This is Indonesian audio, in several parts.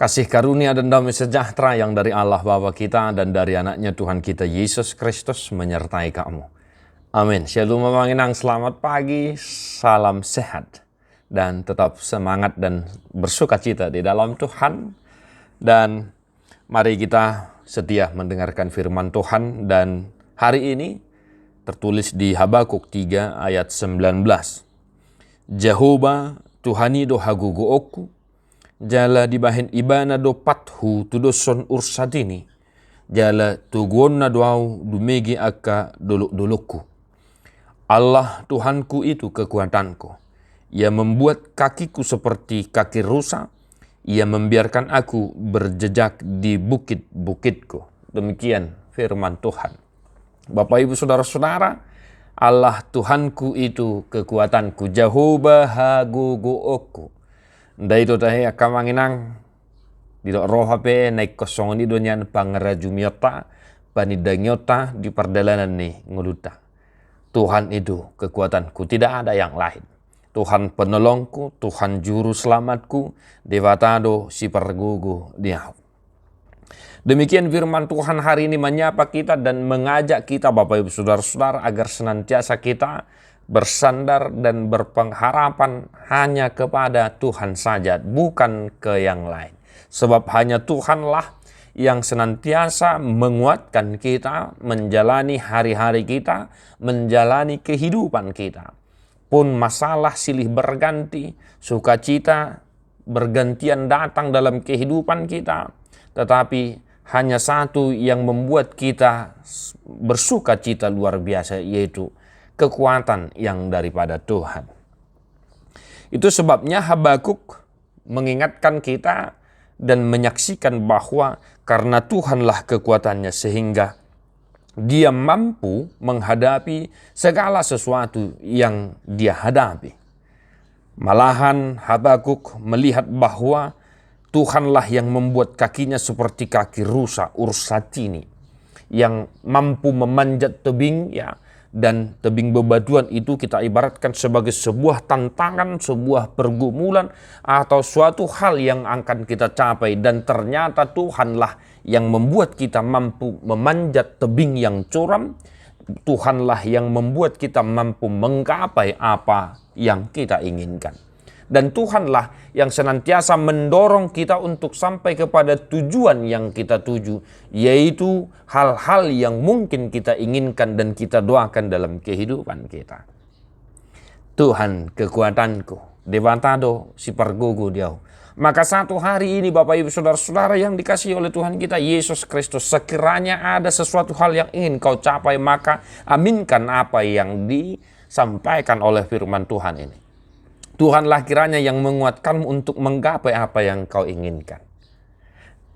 Kasih karunia dan damai sejahtera yang dari Allah Bapa kita dan dari anaknya Tuhan kita Yesus Kristus menyertai kamu. Amin. Shalom Mamanginang, selamat pagi, salam sehat. Dan tetap semangat dan bersuka cita di dalam Tuhan. Dan mari kita setia mendengarkan firman Tuhan. Dan hari ini tertulis di Habakuk 3 ayat 19. Jehovah Tuhani do hagugu oku, jala dibahin ibana do pathu tudoson ursadini, jala tuguonna doau dumegi aka dolok-dolokku. Allah Tuhanku itu kekuatanku. Ia membuat kakiku seperti kaki rusa. Ia membiarkan aku berjejak di bukit-bukitku. Demikian firman Tuhan. Bapak Ibu Saudara-saudara, Allah Tuhanku itu kekuatanku. Jehovah haguguoku. Dai to tahe akamanginang didok roh hape naik kosong ni donyan pangeraju miota panidanyota di perjalanan ni nguluta. Tuhan itu kekuatanku, tidak ada yang lain. Tuhan penolongku, Tuhan juru selamatku, Devatado si pergugu diau. Demikian firman Tuhan hari ini menyapa kita dan mengajak kita Bapak Ibu Saudara-saudara agar senantiasa kita bersandar dan berpengharapan hanya kepada Tuhan saja, bukan ke yang lain. Sebab hanya Tuhanlah yang senantiasa menguatkan kita menjalani hari-hari kita, menjalani kehidupan kita. Pun masalah silih berganti, sukacita bergantian datang dalam kehidupan kita, tetapi hanya satu yang membuat kita bersuka cita luar biasa, yaitu kekuatan yang daripada Tuhan. Itu sebabnya Habakuk mengingatkan kita dan menyaksikan bahwa karena Tuhanlah kekuatannya sehingga dia mampu menghadapi segala sesuatu yang dia hadapi. Malahan Habakuk melihat bahwa Tuhanlah yang membuat kakinya seperti kaki rusa, ursatini, yang mampu memanjat tebing, ya. Dan tebing bebatuan itu kita ibaratkan sebagai sebuah tantangan, sebuah pergumulan, atau suatu hal yang akan kita capai. Dan ternyata Tuhanlah yang membuat kita mampu memanjat tebing yang curam. Tuhanlah yang membuat kita mampu menggapai apa yang kita inginkan. Dan Tuhanlah yang senantiasa mendorong kita untuk sampai kepada tujuan yang kita tuju, yaitu hal-hal yang mungkin kita inginkan dan kita doakan dalam kehidupan kita. Tuhan kekuatanku, Devatado si pergugu diau. Maka satu hari ini Bapak Ibu Saudara-saudara yang dikasihi oleh Tuhan kita Yesus Kristus, sekiranya ada sesuatu hal yang ingin kau capai, maka aminkan apa yang disampaikan oleh firman Tuhan ini. Tuhanlah kiranya yang menguatkanmu untuk menggapai apa yang kau inginkan.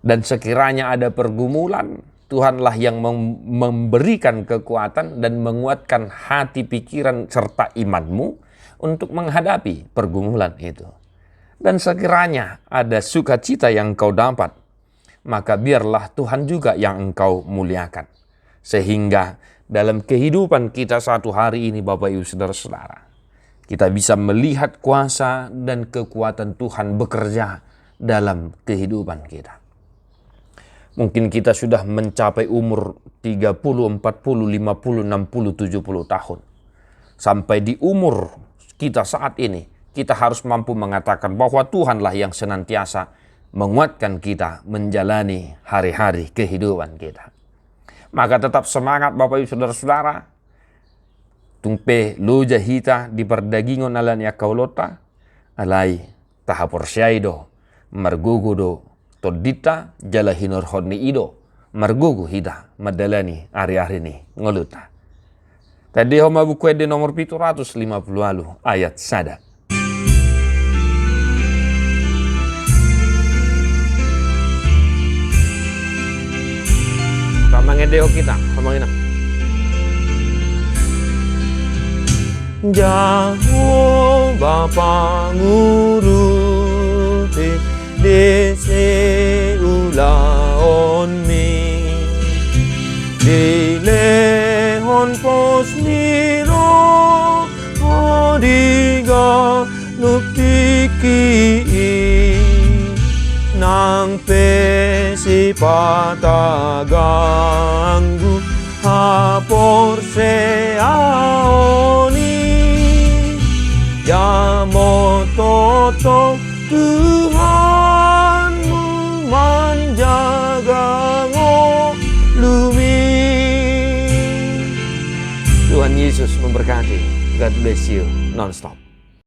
Dan sekiranya ada pergumulan, Tuhanlah yang memberikan kekuatan dan menguatkan hati, pikiran, serta imanmu untuk menghadapi pergumulan itu. Dan sekiranya ada sukacita yang kau dapat, maka biarlah Tuhan juga yang engkau muliakan. Sehingga dalam kehidupan kita satu hari ini Bapak Ibu Saudara-saudara, kita bisa melihat kuasa dan kekuatan Tuhan bekerja dalam kehidupan kita. Mungkin kita sudah mencapai umur 30, 40, 50, 60, 70 tahun. Sampai di umur kita saat ini, kita harus mampu mengatakan bahwa Tuhanlah yang senantiasa menguatkan kita menjalani hari-hari kehidupan kita. Maka tetap semangat Bapak Ibu Saudara-saudara. Tungpe loja hita di perdagingon alan ya kaulota alai tahapor syaido margugu do todita jala hinor hodni ido margugu hita madalani ari-ari ni ngoluta. Tadi homa buku de nomor 750 alu ayat sada. Pamangedeo kita, pamangina. Jehovah panguruti dese ulaon mi di lehon pos miro odiga nuktiki nang pesi pataganggu hapor se aoni Yamo toto Tuhanmu menjaga lumi. Tuhan Yesus memberkati. God bless you non-stop.